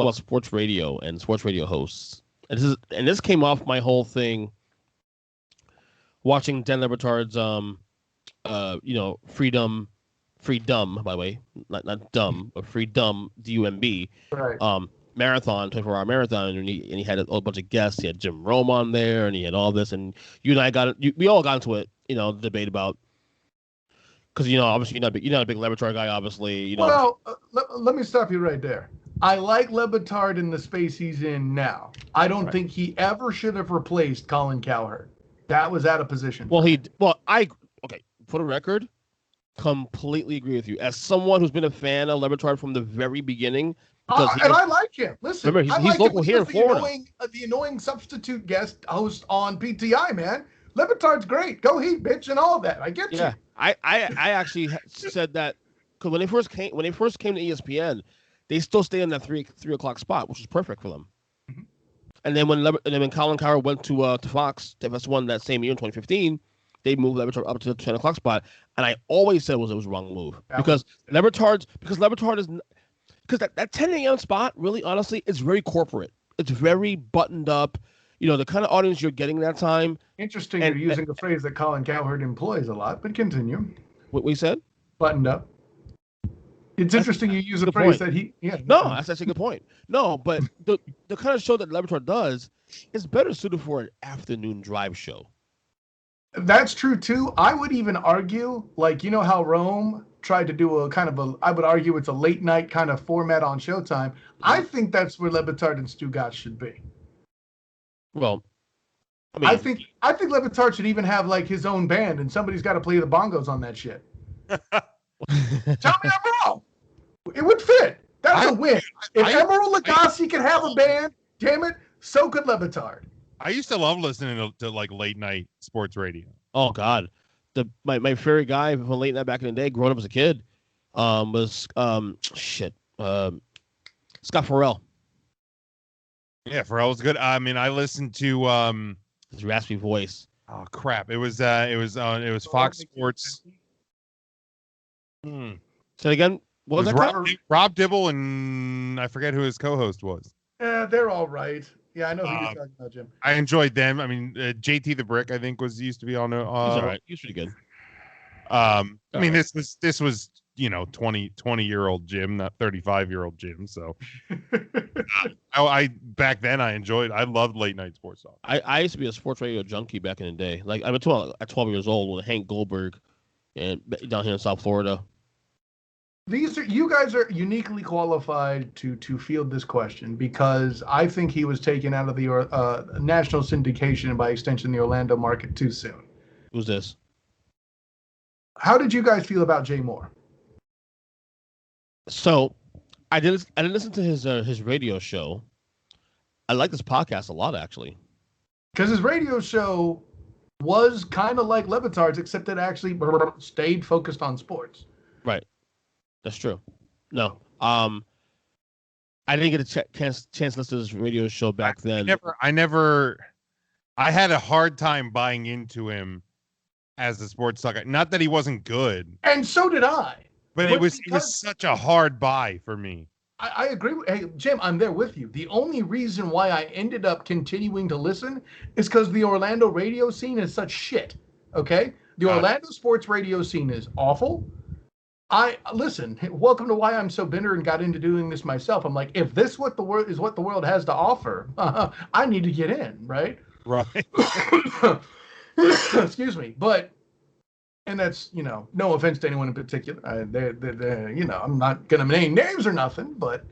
about sports radio and sports radio hosts. And this came off my whole thing watching Dan Le Batard's Freedom, by the way, not dumb, but Freedom, DUMB, right. Marathon, 24-hour marathon, and he had a whole bunch of guests. He had Jim Rome on there, and he had all this, and you and I we all got into it, debate about, because obviously you're not a big Le Batard guy, obviously. Well, let me stop you right there. I like Le Batard in the space he's in now. I don't think he ever should have replaced Colin Cowherd. That was out of position. Okay, for the record, completely agree with you. As someone who's been a fan of Le Batard from the very beginning. I like him. Listen, remember, he's local here in Florida. The annoying substitute guest host on PTI, man. Le Batard's great. Go Heat, bitch, and all that. I get you. Yeah, I actually said that because when they first came to ESPN, they still stayed in that 3 o'clock spot, which is perfect for them. Mm-hmm. And then when Colin Cowherd went to Fox, FS1 that same year in 2015, they moved Le Batard up to the 10 o'clock spot, and I always said it was a wrong move because Le Batard is. Because that 10 a.m. spot, really, honestly, is very corporate. It's very buttoned up. The kind of audience you're getting that time. Interesting, you're using a phrase that Colin Cowherd employs a lot, but continue. What we said? Buttoned up. It's interesting you use a phrase that he... Yeah. No, that's actually a good point. No, but the kind of show that Le Batard does is better suited for an afternoon drive show. That's true, too. I would even argue, how Rome tried to do I would argue it's a late night kind of format on Showtime. I think that's where Le Batard and Stugatz should be. Well, I think Le Batard should even have his own band, and somebody's got to play the bongos on that shit. Tell me I'm wrong. It would fit. That's a win. If Emeril Lagasse could have a band, damn it, so could Le Batard. I used to love listening to late night sports radio. Oh God. My favorite guy from late night back in the day, growing up as a kid, was Scott Farrell. Yeah, Farrell was good. I mean, I listened to his raspy voice. Oh crap! It was Fox Sports. Say it again. What was that? Rob Dibble and I forget who his co-host was. Yeah, they're all right. Yeah, I know who you're talking about, Jim. I enjoyed them. I mean, JT the Brick, I think, used to be on. He's all right. He's pretty good. This was 20-year-old Jim, not 35-year-old Jim. So, I back then I loved late night sports talk. I used to be a sports radio junkie back in the day. Like I went to at 12 years old with Hank Goldberg, and down here in South Florida. You guys are uniquely qualified to field this question because I think he was taken out of the national syndication and by extension the Orlando market too soon. Who's this? How did you guys feel about Jay Moore? So, I didn't listen to his radio show. I like this podcast a lot, actually. Because his radio show was kind of like Le Batard's, except it actually stayed focused on sports. Right. That's true. No. I didn't get a chance to listen to this radio show back then. I had a hard time buying into him as a sports talker. Not that he wasn't good. And so did I. But it was such a hard buy for me. I agree. Hey, Jim, I'm there with you. The only reason why I ended up continuing to listen is because the Orlando radio scene is such shit. Okay? The Orlando sports radio scene is awful. Listen, welcome to why I'm so bitter and got into doing this myself. I'm like, if this is what the world has to offer, I need to get in, right? Right. Excuse me. But, and that's, no offense to anyone in particular. I'm not going to name names or nothing, but,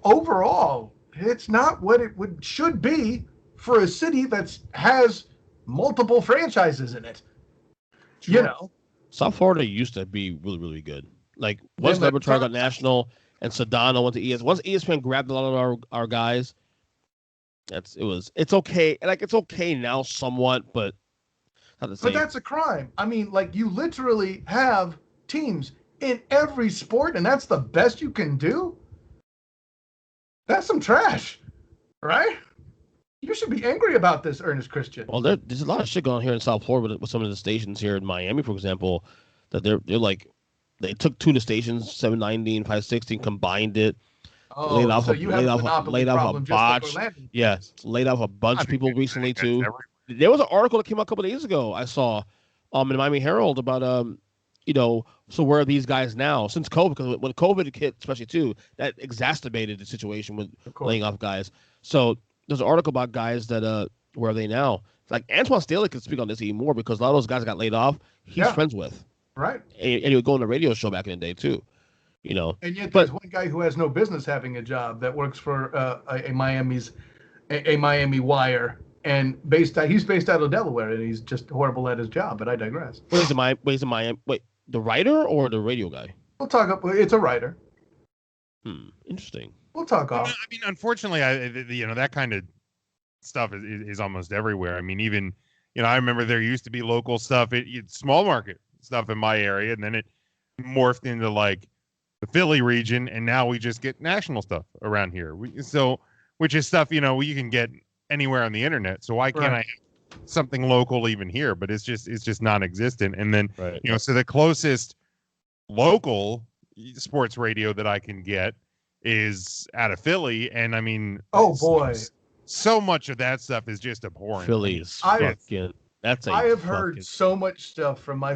overall, it's not what it should be for a city that has multiple franchises in it. Sure. South Florida used to be really, really good. Like once Le Batard got national and Sedano went to ESPN. Once ESPN grabbed a lot of our guys, it's okay. Like it's okay now somewhat, but not the same. But that's a crime. I mean, you literally have teams in every sport, and that's the best you can do. That's some trash, right? You should be angry about this, Ernest Christian. Well, there's a lot of shit going on here in South Florida with some of the stations here in Miami, for example, that they're like, they took two of the stations, 790 and 560, combined it. Oh, so you have a monopoly problem just like Orlando. Yeah, laid off a bunch of people recently too. There was an article that came out a couple of days ago I saw in the Miami Herald about so where are these guys now since COVID? Because when COVID hit, especially too, that exacerbated the situation with laying off guys. So there's an article about guys that where are they now? Like Antoine Staley could speak on this even more because a lot of those guys that got laid off, he's friends with. Right. And he would go on the radio show back in the day too. And yet there's one guy who has no business having a job that works for a Miami Wire, and he's based out of Delaware, and he's just horrible at his job. But I digress. He's in Miami. Wait, the writer or the radio guy? We'll talk up. It's a writer. Interesting. We'll talk off. I mean, unfortunately, that kind of stuff is almost everywhere. I mean, even I remember there used to be local stuff, small market stuff in my area, and then it morphed into like the Philly region, and now we just get national stuff around here. Which is stuff you can get anywhere on the internet. So why can't I have something local even here? But it's just non-existent. And then so the closest local sports radio that I can get is out of Philly, and I mean, so much of that stuff is just abhorrent. Philly's I have heard so much stuff from my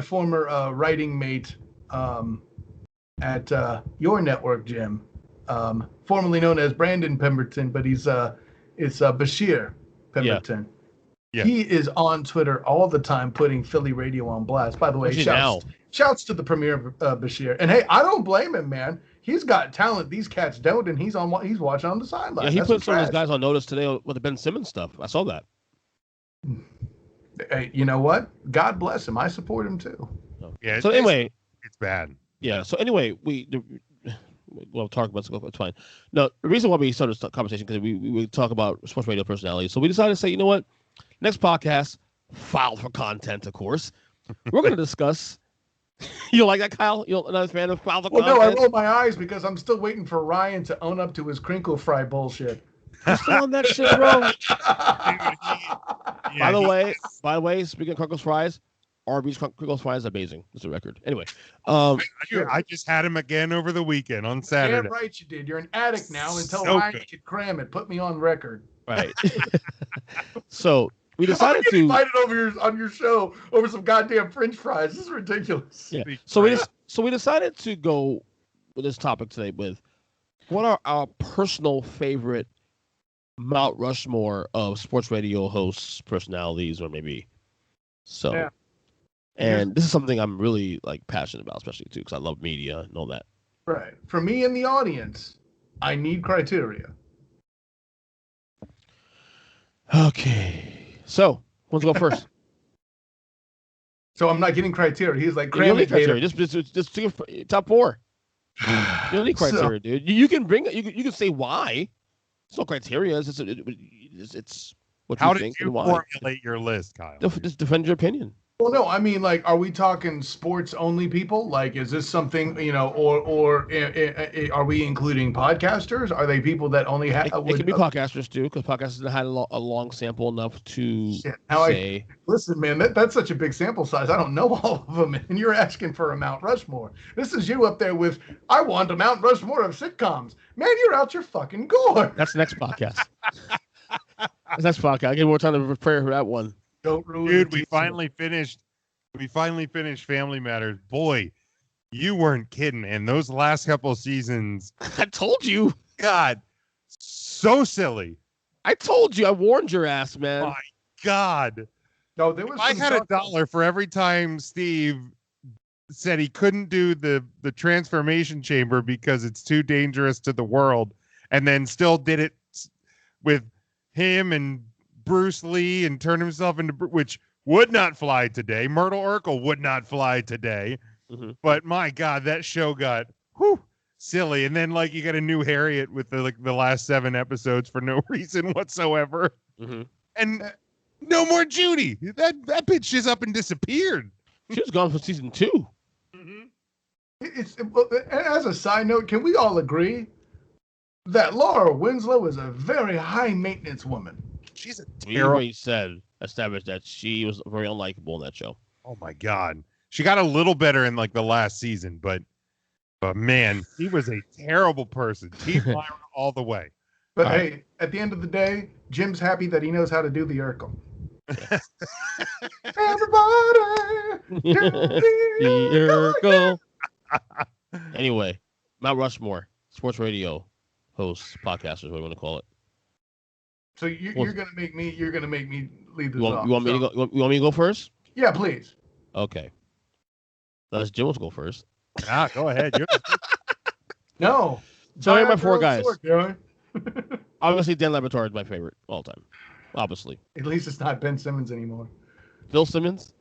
former writing mate at your network, Jim, formerly known as Brandon Pemberton, but it's Bashir Pemberton. Yeah. He is on Twitter all the time putting Philly radio on blast. By the way, shouts to the premier Bashir. And hey, I don't blame him, man. He's got talent. These cats don't, and he's watching on the sideline. Yeah, he put some of those guys on notice today with the Ben Simmons stuff. I saw that. Hey, you know what? God bless him. I support him too. Yeah. So anyway, it's bad. Yeah. So anyway, we'll talk about it. It's fine. No, the reason why we started this conversation because we talk about sports radio personalities. So we decided to say, you know what? Next podcast, filed for content, of course. We're going to discuss. You like that, Kyle? You're another fan of filed for content? No, I rolled my eyes because I'm still waiting for Ryan to own up to his crinkle fry bullshit. You're still on that shit, bro. By the way, speaking of crinkle fries, Arby's crinkle fries are amazing. It's a record. Anyway, I just had him again over the weekend on Saturday. Damn right you did. You're an addict now until Ryan could cram it. Put me on record. Right. So we decided to invited on your show over some goddamn French fries. This is ridiculous. Yeah. So we decided to go with this topic today with what are our personal favorite Mount Rushmore of sports radio hosts, personalities, or maybe so. Yeah. And this is something I'm really passionate about, especially too, because I love media and all that. Right. For me and the audience, I need criteria. Okay. So, who wants to go first? So I'm not getting criteria. He's like, you don't need criteria. Just take top four. You don't need criteria, dude. You can bring. You can say why. It's no criteria. It's what you think and why. How did you formulate your list, Kyle? Just defend your opinion. Well, no, I mean, are we talking sports only people? Is this something, or are we including podcasters? Are they people that only have? It can be podcasters too, because podcasters had a long sample enough to say. Listen, man, that's such a big sample size. I don't know all of them, and you're asking for a Mount Rushmore. This is you up there with, I want a Mount Rushmore of sitcoms. Man, you're out your fucking gourd. That's the next podcast. That's next podcast. I get more time to prepare for that one. Dude, we finally finished Family Matters. Boy, you weren't kidding, man. Those last couple of seasons. I told you. God, so silly. I told you. I warned your ass, man. My God. No, there was. I had $1 for every time Steve said he couldn't do the transformation chamber because it's too dangerous to the world, and then still did it with him and Bruce Lee and turned himself into, which would not fly today. Myrtle Urkel would not fly today. Mm-hmm. But my God, that show got silly. And then you got a new Harriet with the last 7 episodes for no reason whatsoever. Mm-hmm. And no more Judy. That bitch just up and disappeared. She was gone for season 2. Mm-hmm. As a side note, can we all agree that Laura Winslow is a very high maintenance woman? She's a terrible. We established that she was very unlikable in that show. Oh my God, she got a little better in the last season, but But man, he was a terrible person. Team Byron all the way. But hey, at the end of the day, Jim's happy that he knows how to do the Urkel. Everybody, do the Urkel. Anyway, Mount Rushmore, sports radio hosts, podcasters, what do you want to call it? So you're gonna make me lead this off. You want me to go first? Yeah, please. Okay. Let's Jim go first. Go ahead. No. So here are my four guys. Sword, Obviously, Dan Laboratory is my favorite all time. Obviously. At least it's not Ben Simmons anymore. Bill Simmons?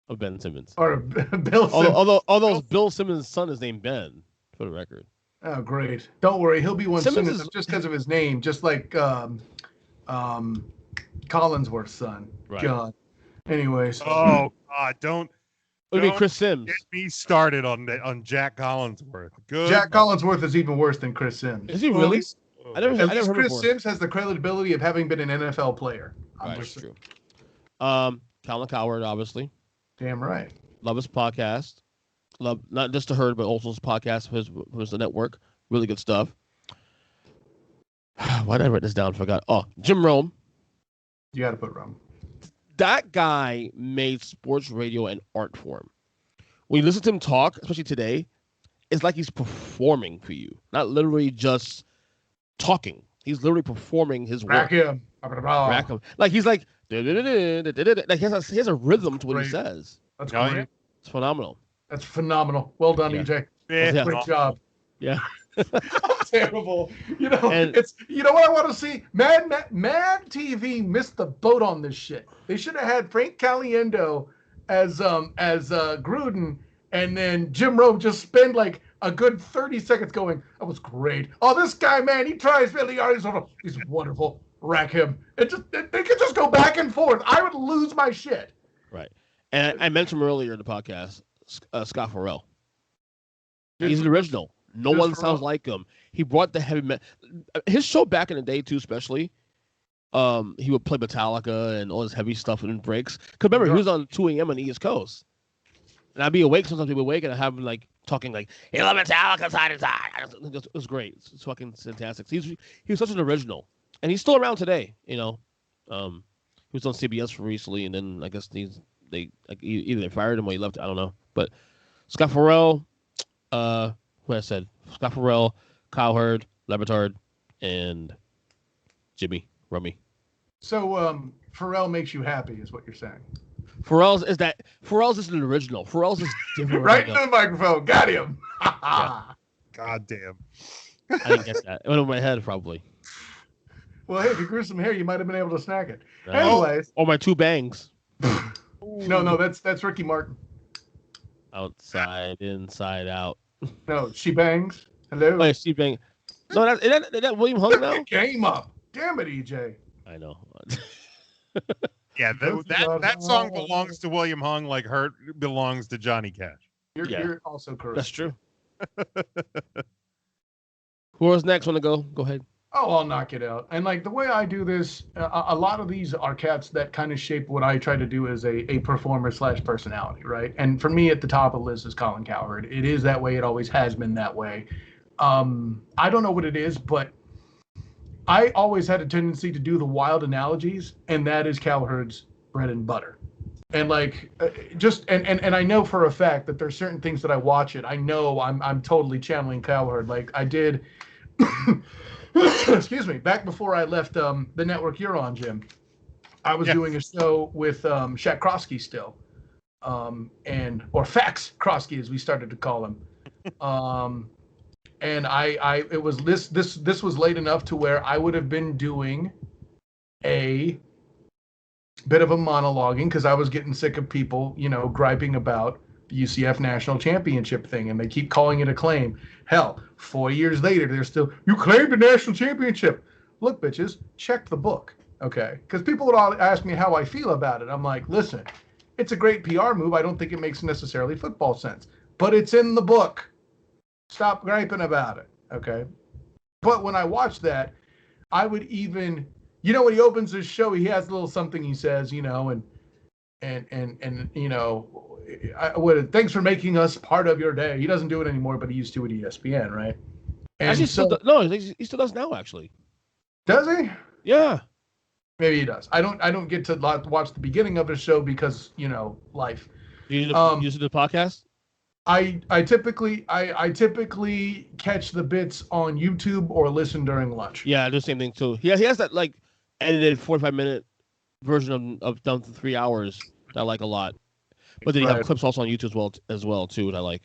Or Ben Simmons? Or Bill Simmons. Although Bill Simmons' son is named Ben, for the record. Oh, great. Don't worry. He'll be one Simmons soon just because of his name, just like Collinsworth's son. Right. God. Anyways. Oh, God, don't. What do you mean, Chris Sims? Get me started on Jack Collinsworth. Good. Jack Collinsworth is even worse than Chris Sims. Is he really? At least Chris Sims has the credibility of having been an NFL player. Right, that's true. Colin Cowherd, obviously. Damn right. Love his podcast. Love not just the Herd, but also his podcast for his the network. Really good stuff. Why did I write this down? Forgot. Oh, Jim Rome. You got to put Rome. That guy made sports radio an art form. When you listen to him talk, especially today, it's like he's performing for you, not literally just talking. He's literally performing his work. Rack him. Like he's like, like he has a rhythm to what he says. That's great. Yeah. It's phenomenal. That's phenomenal. Well done, EJ. Yeah. Great job. Yeah. Terrible. You know what I want to see? Mad TV missed the boat on this shit. They should have had Frank Caliendo as Gruden, and then Jim Rome just spend like a good 30 seconds going, that was great. Oh, this guy, man, he tries really hard. He's wonderful. Rack him. They could just go back and forth. I would lose my shit. Right. And I mentioned him earlier in the podcast, Scott Harrell. He's an original. No one sounds like him. He brought the heavy metal. His show back in the day, too, especially, he would play Metallica and all this heavy stuff in breaks. Because remember, he was on 2 a.m. on the East Coast. And I'd be awake. Sometimes I'd be awake, and I'd have him, like, talking like, hey, love Metallica side to side. It was great. It's fucking fantastic. He was such an original. And he's still around today, you know. He was on CBS recently, and then I guess either they fired him or he left. I don't know. But Scott Farrell, what I said, Scott Farrell, Cowherd, Labertard, and Jimmy Rummy. So Farrell makes you happy, is what you're saying. Farrell's is an original. Farrell's is different. Right into the microphone. Got him. Yeah. God damn. I didn't get that. It went over my head, probably. Well, hey, if you grew some hair, you might have been able to snack it. Anyways. Or my 2 bangs. No, that's Ricky Martin. Outside, inside out. No, she bangs. Hello. Oh, yeah, she bang. No, is that William Hung now? Game up. Damn it, EJ. I know. Yeah, that song belongs to William Hung like Hurt belongs to Johnny Cash. You're also correct. That's true. Who was next? Want to go? Go ahead. Oh, I'll knock it out. And like the way I do this, a lot of these are cats that kind of shape what I try to do as a performer / personality, right? And for me, at the top of the list is Colin Cowherd. It is that way. It always has been that way. I don't know what it is, but I always had a tendency to do the wild analogies, and that is Cowherd's bread and butter. And like, and I know for a fact that there's certain things that I watch it. I know I'm totally channeling Cowherd. Like I did. Excuse me. Back before I left the network you're on, Jim, I was doing a show with Shaq Krosky still, or Fax Krosky as we started to call him, and it was this was late enough to where I would have been doing a bit of a monologuing because I was getting sick of people, griping about the UCF national championship thing, and they keep calling it a claim. Hell, 4 years later, they're still, you claimed the national championship. Look, bitches, check the book, okay? Because people would all ask me how I feel about it. I'm like, listen, it's a great PR move. I don't think it makes necessarily football sense, but it's in the book. Stop griping about it, okay? But when I watch that, I would even, when he opens his show, he has a little something he says, and thanks for making us part of your day. He doesn't do it anymore, but he used to at ESPN, right? And actually, so, he still does now. Actually, does he? Yeah, maybe he does. I don't get to watch the beginning of his show because life. You use the podcast. I typically catch the bits on YouTube or listen during lunch. Yeah, I do the same thing too. He has that like edited 45-minute version of down to 3 hours that I like a lot. But then you have clips also on YouTube as well too that I like.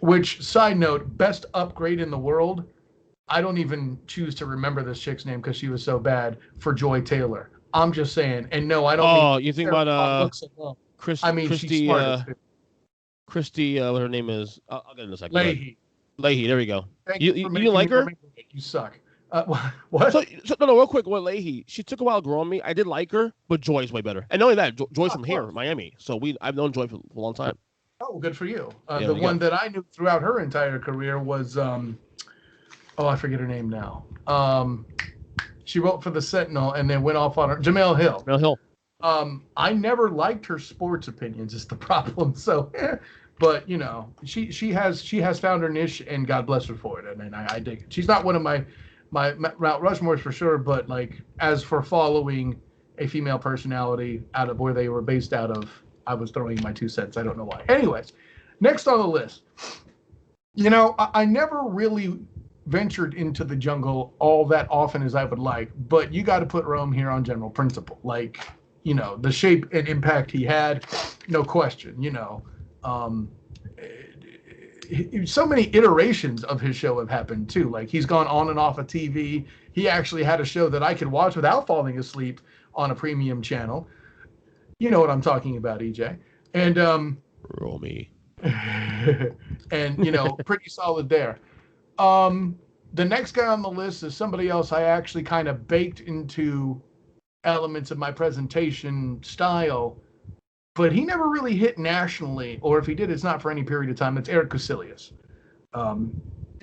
Which, side note, best upgrade in the world. I don't even choose to remember this chick's name because she was so bad, for Joy Taylor. I'm just saying. And no, I don't. Oh, you think about Christy? She's smart. Christy, what her name is? I'll get in a second. Leahy. There we go. You didn't like her? You suck. What? So no, real quick. What Leahy? She took a while growing me. I did like her, but Joy's way better. And not only that, Joy's from here, Miami. So I've known Joy for a long time. Oh, good for you. The one that I knew throughout her entire career was, I forget her name now. She wrote for the Sentinel and then went off on her. Jamel Hill. Jamel Hill. I never liked her sports opinions. Is the problem. So, but she has found her niche, and God bless her for it. And I dig it. She's not one of my Mount Rushmores for sure, but like as for following a female personality out of where they were based out of, I was throwing my 2 cents. I don't know why. Anyways, next on the list. I never really ventured into the jungle all that often as I would like, but you got to put Rome here on general principle. Like, the shape and impact he had, no question. So many iterations of his show have happened too. Like, he's gone on and off of TV. He actually had a show that I could watch without falling asleep on a premium channel. You know what I'm talking about, EJ. And Romy. And pretty solid there. The next guy on the list is somebody else I actually kind of baked into elements of my presentation style, but he never really hit nationally, or if he did, it's not for any period of time. It's Eric Kuselius.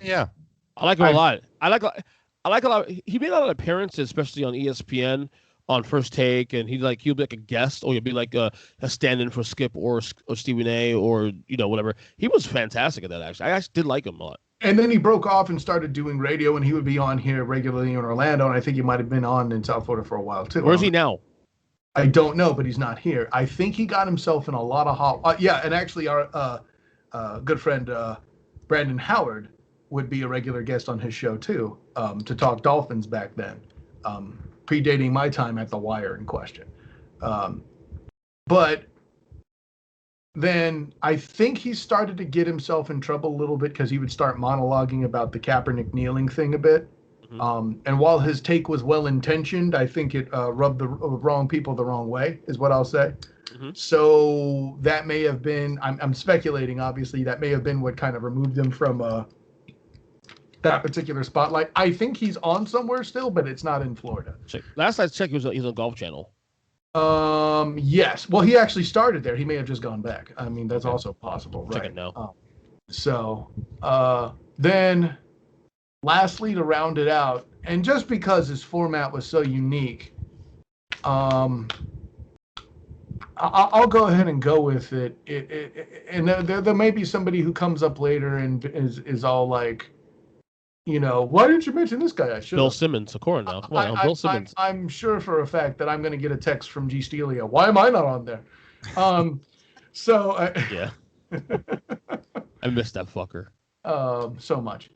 Yeah, I like him a lot. I like a lot. He made a lot of appearances, especially on ESPN on First Take, and he'll be like a guest, or he'll be like a stand-in for Skip or Stephen A. or whatever. He was fantastic at that. Actually, I actually did like him a lot. And then he broke off and started doing radio, and he would be on here regularly in Orlando, and I think he might have been on in South Florida for a while too. Where's he now? I don't know, but he's not here. I think he got himself in a lot of hot. And actually, our good friend Brandon Howard would be a regular guest on his show too, to talk Dolphins back then, predating my time at the Wire in question. But then I think he started to get himself in trouble a little bit because he would start monologuing about the Kaepernick kneeling thing a bit. Mm-hmm. And while his take was well-intentioned, I think it rubbed the wrong people the wrong way, is what I'll say. Mm-hmm. So that may have been, I'm speculating, obviously, that may have been what kind of removed him from that particular spotlight. I think he's on somewhere still, but it's not in Florida. Last I checked, he's on Golf Channel. Yes. Well, he actually started there. He may have just gone back. I mean, that's also possible, right? Check it now. Then lastly, to round it out, and just because his format was so unique, I'll go ahead and go with it. And there may be somebody who comes up later and is all like, why didn't you mention this guy? I should. Bill Simmons, of course now. Bill Simmons. I'm sure for a fact that I'm going to get a text from G. Stelia. Why am I not on there? Yeah. I missed that fucker. So much.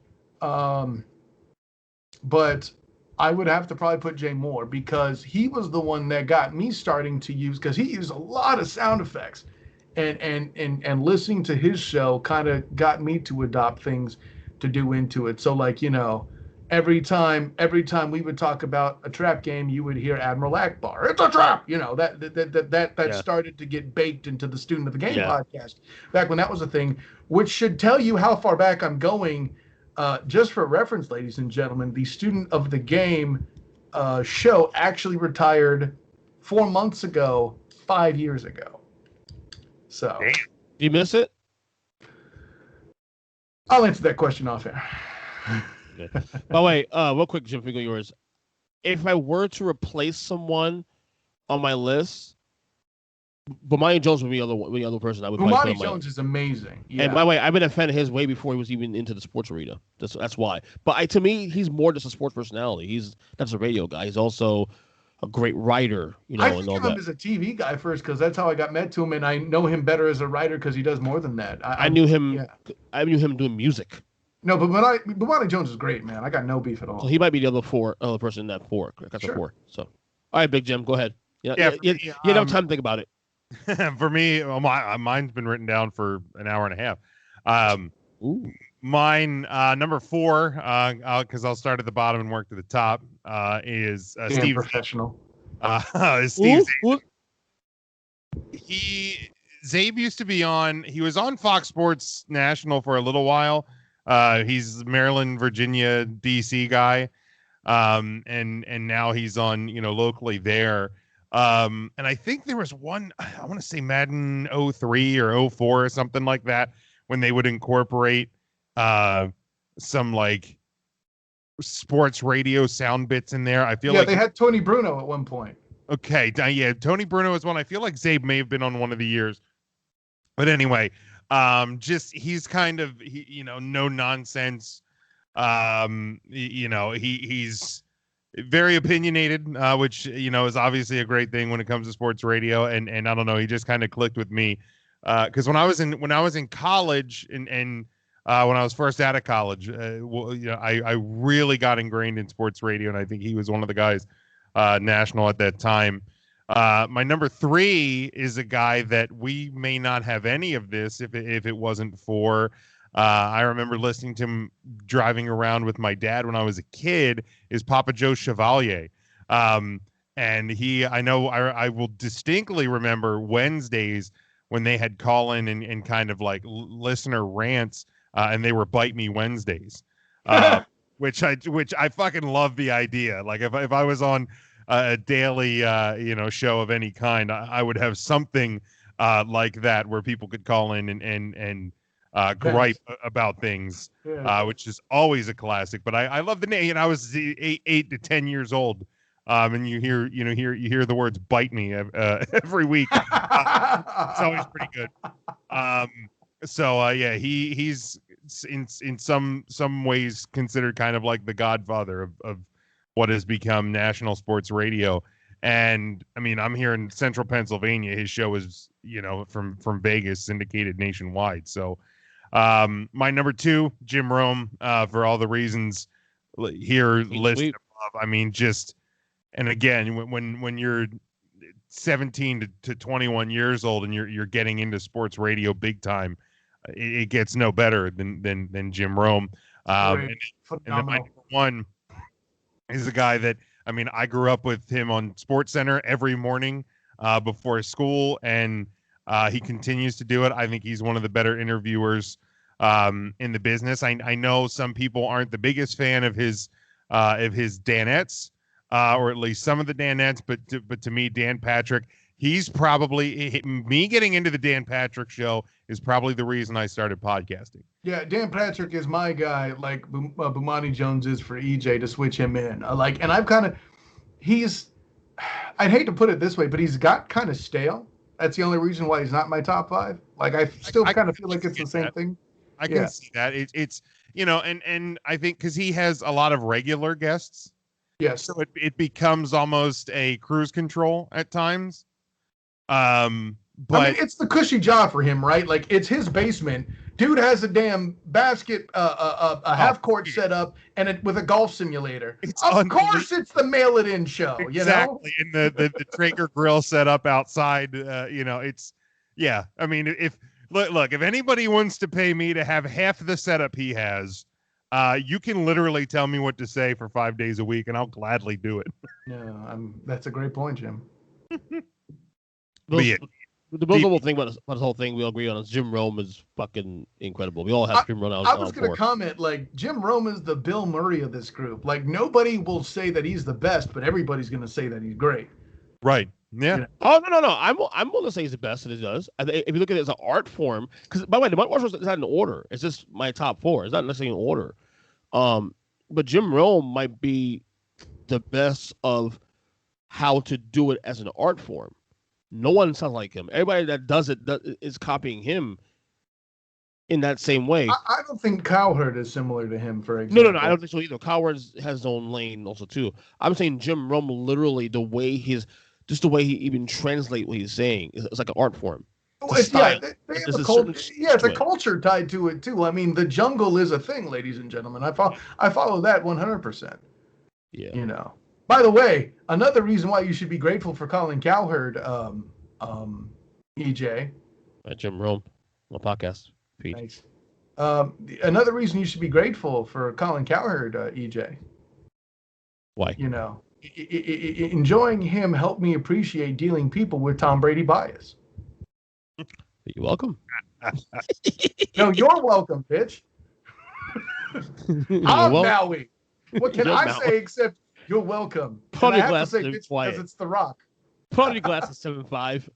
But I would have to probably put Jay Moore, because he was the one that got me starting to use, because he used a lot of sound effects, and listening to his show kind of got me to adopt things to do into it. So like, every time we would talk about a trap game, you would hear Admiral Akbar. It's a trap. That started to get baked into the Student of the Game podcast back when that was a thing, which should tell you how far back I'm going. Just for reference, ladies and gentlemen, the Student of the Game show actually retired 4 months ago, 5 years ago. So, do you miss it? I'll answer that question off air. Okay. By the way, real quick, Jim, figure yours. If I were to replace someone on my list, Bomani Jones would be the other person I would probably put Bomani on my Jones is amazing. Yeah. And by the way, I've been a fan of his way before he was even into the sports arena. That's why. But to me, he's more just a sports personality. That's a radio guy. He's also a great writer, I and all think of him that. as a TV guy first because that's how I got met to him, and I know him better as a writer because he does more than that. I knew him. Yeah. I knew him doing music. No, but Bomani Jones is great, man. I got no beef at all. So he might be the other person in that four. I got the four. So, all right, Big Jim, go ahead. You have time to think about it. For me, mine's been written down for an hour and a half. Mine, number 4, because I'll start at the bottom and work to the top, is Steve. Professional. Steve Zabe. Zabe used to be on. He was on Fox Sports National for a little while. He's Maryland, Virginia, DC guy, and now he's on locally there. And I think there was one, I want to say Madden 03 or 04 or something like that, when they would incorporate some like sports radio sound bits in there. I feel like they had Tony Bruno at one point. Okay, yeah, Tony Bruno is one. I feel like Zabe may have been on one of the years, but anyway, just he's kind of no nonsense. He's very opinionated, which is obviously a great thing when it comes to sports radio. And I don't know, he just kind of clicked with me because when I was in college and when I was first out of college, I really got ingrained in sports radio, and I think he was one of the guys national at that time. My number 3 is a guy that we may not have any of this if it wasn't for. I remember listening to him driving around with my dad when I was a kid, is Papa Joe Chevalier. And I will distinctly remember Wednesdays when they had call in and kind of like listener rants, and they were Bite Me Wednesdays, which I fucking love the idea. Like if I was on a daily, show of any kind, I would have something like that where people could call in and gripe about things, which is always a classic. But I love the name. I was 8 to 10 years old, and you hear the words "bite me" every week. It's always pretty good. He's in some ways considered kind of like the godfather of what has become national sports radio. And I mean, I'm here in central Pennsylvania. His show is from Vegas, syndicated nationwide. So. My number 2, Jim Rome, for all the reasons here listed above. I mean, and again, when you're 17 to 21 years old and you're getting into sports radio big time, it gets no better than Jim Rome. And then my number 1 is a guy that, I mean, I grew up with him on SportsCenter every morning before school, and he continues to do it. I think he's one of the better interviewers in the business. I know some people aren't the biggest fan of his Danettes, or at least some of the Danettes, but to me, Dan Patrick, he's probably me getting into the Dan Patrick show is probably the reason I started podcasting. Yeah, Dan Patrick is my guy, like Bomani Jones is for EJ, to switch him in. And I've I'd hate to put it this way, but he's got kind of stale. That's the only reason why he's not my top 5. Like I still kind of feel like it's the same thing. I can see that. It's and I think because he has a lot of regular guests. Yes. So it becomes almost a cruise control at times. But I mean, it's the cushy job for him, right? Like it's his basement. Dude has a damn basket, a half court set up, and with a golf simulator. Of course, it's the Mail It In show. Exactly, and the Traeger grill set up outside. It's I mean, if anybody wants to pay me to have half the setup he has, you can literally tell me what to say for 5 days a week, and I'll gladly do it. Yeah, that's a great point, Jim. The most notable thing about this whole thing we all agree on is Jim Rome is fucking incredible. We all have Jim Rome out. I was going to comment, like, Jim Rome is the Bill Murray of this group. Like, nobody will say that he's the best, but everybody's going to say that he's great. Right. Yeah. Oh, no. I'm willing to say he's the best that he does. If you look at it as an art form, because, by the way, the Mount Rushmore is not in order. It's just my top 4. It's not necessarily in order. But Jim Rome might be the best of how to do it as an art form. No one sounds like him. Everybody that does it is copying him in that same way. I don't think Cowherd is similar to him, for example. No. I don't think so either. Cowherd has his own lane also too. I'm saying Jim Rome, literally the way he even translate what he's saying. It's like an art form. It's a culture tied to it too. I mean, the jungle is a thing, ladies and gentlemen. I follow that 100%. Yeah. You know. By the way, another reason why you should be grateful for Colin Cowherd, EJ. Jim Rome, on the podcast. Pete. Nice. Another reason you should be grateful for Colin Cowherd, EJ. Why? You know, enjoying him helped me appreciate dealing people with Tom Brady bias. You're welcome. No, you're welcome, bitch. I'm Maui. What can I say except you're welcome? Put on your glasses and quiet. Because it's The Rock. Put on your glasses, 7'5".